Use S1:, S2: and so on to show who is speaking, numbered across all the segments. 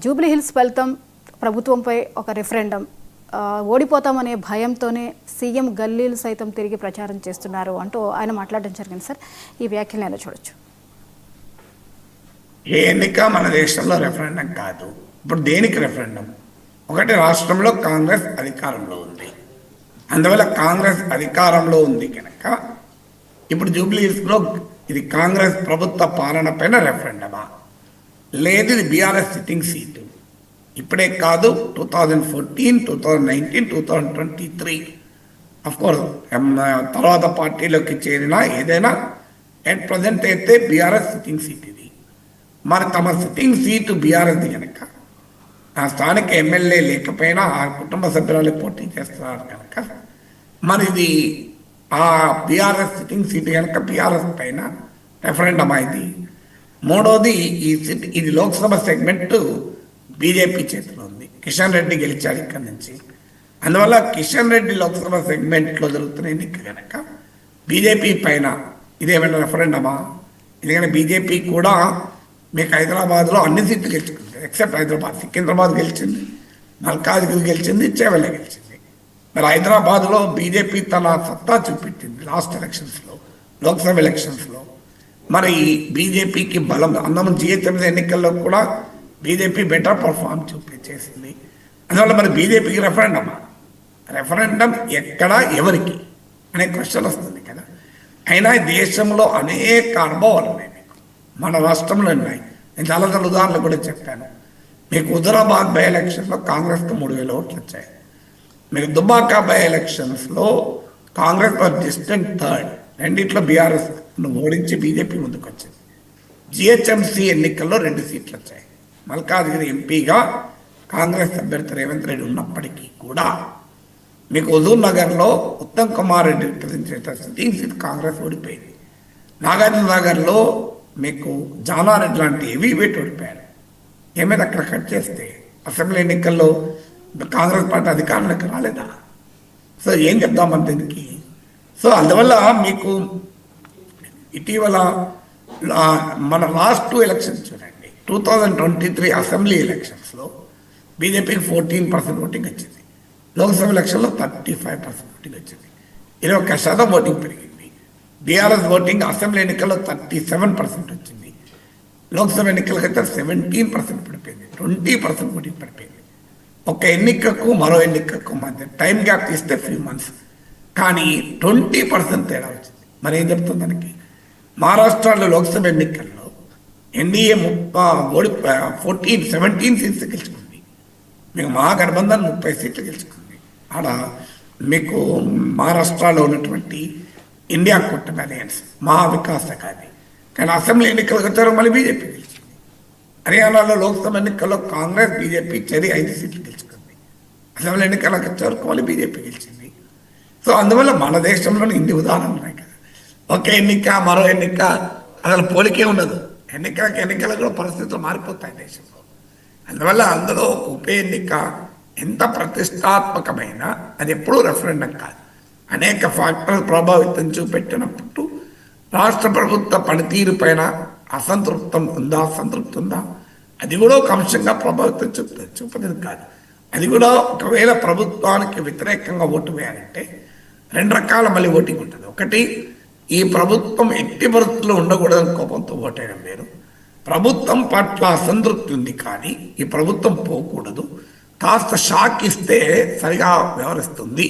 S1: Jubilee hills ఫలితం ప్రభుత్వంపై ఒక రెఫరెండం ఓడిపోతామనే భయంతోనే సీఎం గల్లీలు సైతం తిరిగి ప్రచారం చేస్తున్నారు అంటూ ఆయన మాట్లాడడం జరిగింది. సార్, ఈ వ్యాఖ్యలు ఎలా చూడొచ్చు?
S2: ఏ ఎన్నిక మన దేశంలో రెఫరెండం కాదు. ఇప్పుడు దేనికి రెఫరెండం? ఒకటి, రాష్ట్రంలో కాంగ్రెస్ అధికారంలో ఉంది, అందువల్ల కాంగ్రెస్ అధికారంలో ఉంది కనుక ఇప్పుడు జూబ్లీ హిల్స్లో ఇది కాంగ్రెస్ ప్రభుత్వ పాలన పైన రెఫరెండమా, లేదు ఇది బీఆర్ఎస్ సిట్టింగ్ సీటు. ఇప్పుడే కాదు, 2014, 2019, 2023 అఫ్కోర్స్ తర్వాత పార్టీలోకి చేరిన ఏదైనా అట్ ప్రజెంట్ అయితే బీఆర్ఎస్ సిట్టింగ్ సీట్ ఇది. మరి తమ సిట్టింగ్ సీటు బీఆర్ఎస్ది కనుక ఆ స్థానిక ఎమ్మెల్యే లేకపోయినా ఆ కుటుంబ సభ్యురాలు పోటీ చేస్తున్నారు కనుక మరి ఇది ఆ బీఆర్ఎస్ సిట్టింగ్ సీటు కనుక బీఆర్ఎస్ పైన రెఫరెండం అయింది. మూడోది, ఇది లోక్సభ సెగ్మెంట్ బీజేపీ చేతిలో ఉంది. కిషన్ రెడ్డి గెలిచాడు ఇక్కడి నుంచి, అందువల్ల కిషన్ రెడ్డి లోక్సభ సెగ్మెంట్లో జరుగుతున్న ఎన్నిక కనుక బీజేపీ పైన ఇదేమైనా రెఫరెండమా? ఎందుకంటే బీజేపీ కూడా మీకు హైదరాబాద్లో అన్ని సీట్లు గెలుచుకుంది ఎక్సెప్ట్ హైదరాబాద్. సికింద్రాబాద్ గెలిచింది, మల్కాజ్గిరి గెలిచింది, చేవెళ్ళ గెలిచింది. మరి హైదరాబాద్లో బీజేపీ తన సత్తా చూపించింది లాస్ట్ ఎలక్షన్స్లో, లోక్సభ ఎలక్షన్స్లో. మరి బీజేపీకి బలం అందరం జిహెచ్ఎంసీ ఎన్నికల్లో కూడా బీజేపీ బెటర్ పర్ఫార్మ్ చేసింది. అందువల్ల మరి బీజేపీకి రెఫరెండం ఎక్కడ, ఎవరికి అనే క్వశ్చన్ వస్తుంది కదా. అయినా దేశంలో అనేక అనుభవాలు ఉన్నాయి, మీకు మన రాష్ట్రంలో ఉన్నాయి. నేను చాలా ఉదాహరణలు కూడా చెప్పాను. మీకు హుజరాబాద్ బై ఎలక్షన్లో కాంగ్రెస్కి 3,000 ఓట్లు వచ్చాయి. మీకు దుబ్బాక బై ఎలక్షన్స్లో కాంగ్రెస్ డిస్టెంట్ థర్డ్, రెండిట్లో బీఆర్ఎస్ ఓడించి బీజేపీ ముందుకు వచ్చింది. జిహెచ్ఎంసీ ఎన్నికల్లో 2 సీట్లు వచ్చాయి. మల్కాజ్గిరి ఎంపీగా కాంగ్రెస్ అభ్యర్థి రేవంత్ రెడ్డి ఉన్నప్పటికీ కూడా మీకు హుజూర్ నగర్లో Uttam Kumar Reddy represent sitting seat Congress ఓడిపోయింది. నాగార్జున నగర్లో మీకు జానారెడ్డి లాంటి హెవీ వెయిట్ ఓడిపోయారు. ఏమైనా అక్కడ కట్ చేస్తే అసెంబ్లీ ఎన్నికల్లో కాంగ్రెస్ పార్టీ అధికారంలోకి రాలేదా? సో ఏం చెప్దామని దీనికి? సో అందువల్ల మీకు ఇటీవల మన లాస్ట్ 2 ఎలక్షన్స్ చూడండి. 2023 అసెంబ్లీ ఎలక్షన్స్లో బీజేపీకి 14% ఓటింగ్ వచ్చింది. లోక్సభ ఎలక్షన్లో 35% ఓటింగ్ వచ్చింది. 21% ఓటింగ్ పెరిగింది. బీఆర్ఎస్ ఓటింగ్ అసెంబ్లీ ఎన్నికల్లో 37% వచ్చింది. లోక్సభ ఎన్నికలకైతే 17% పడిపోయింది. 20% ఓటింగ్ పడిపోయింది. ఒక ఎన్నికకు మరో ఎన్నికకు మధ్య టైం గ్యాప్ తీస్తే ఫ్యూ మంత్స్, కానీ 20% తేడా వచ్చింది. మరి ఏం చెప్తుంది దానికి? మహారాష్ట్రలో లోక్సభ ఎన్నికల్లో ఎన్డీఏ 17 సీట్లు గెలుచుకుంది. మీకు మహాగఠబంధన్ 30 సీట్లు గెలుచుకుంది. ఆడ మీకు మహారాష్ట్రలో ఉన్నటువంటి ఇండియా కూటమి అలయన్స్ మహావికాస్ అకాది. కానీ అసెంబ్లీ ఎన్నికలకు వచ్చారు మళ్ళీ బీజేపీ గెలిచింది. హర్యానాలో లోక్సభ ఎన్నికల్లో కాంగ్రెస్ బీజేపీ చేరి 5 సీట్లు గెలుచుకుంది. అసెంబ్లీ ఎన్నికలకు వచ్చారు మళ్ళీ బీజేపీ గెలిచింది. సో అందువల్ల మన దేశంలో ఇన్ని ఉదాహరణలు ఉన్నాయి కదా. ఒక ఎన్నిక మరో ఎన్నిక అసలు పోలికే ఉండదు. ఎన్నికలకు కూడా పరిస్థితులు మారిపోతాయి దేశంలో. అందువల్ల అందులో ఉప ఎన్నిక ఎంత ప్రతిష్టాత్మకమైన అది ఎప్పుడూ రెఫరెండం కాదు. అనేక ఫ్యాక్టర్లు ప్రభావితం చూపెట్టినప్పుడు రాష్ట్ర ప్రభుత్వ పనితీరు పైన అసంతృప్తి ఉందా, అది కూడా ఒక అంశంగా ప్రభావితం చూపేది కాదు. అది కూడా ఒకవేళ ప్రభుత్వానికి వ్యతిరేకంగా ఓటు వేయాలంటే 2 రకాల మళ్ళీ ఓటింగ్ ఉంటుంది. ఒకటి, ఈ ప్రభుత్వం ఎట్టి పరిస్థితుల్లో ఉండకూడదని కోపంతో ఓటేయడం వేరు. ప్రభుత్వం పట్ల అసంతృప్తి ఉంది కానీ ఈ ప్రభుత్వం పోకూడదు, కాస్త షాక్ ఇస్తే సరిగా వ్యవహరిస్తుంది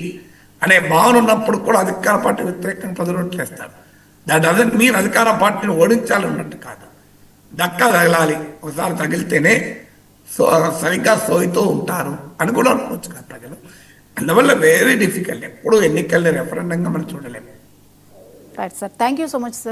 S2: అనే భావన ఉన్నప్పుడు కూడా అధికార పార్టీ వ్యతిరేకంగా ప్రజలు ఓట్లు వేస్తారు. దట్ డజంట్ మీన్ అధికార పార్టీని ఓడించాలన్నట్టు కాదు. దక్క తగలాలి, ఒకసారి తగిలితేనే సరిగ్గా సోయితో ఉంటారు అని కూడా అనుకోవచ్చు కదా ప్రజలు. అందువల్ల వెరీ డిఫికల్ట్. ఎప్పుడు ఎన్నికల్ని రెఫరెండంగా మనం చూడలేము.
S1: Right sir, thank you so much sir.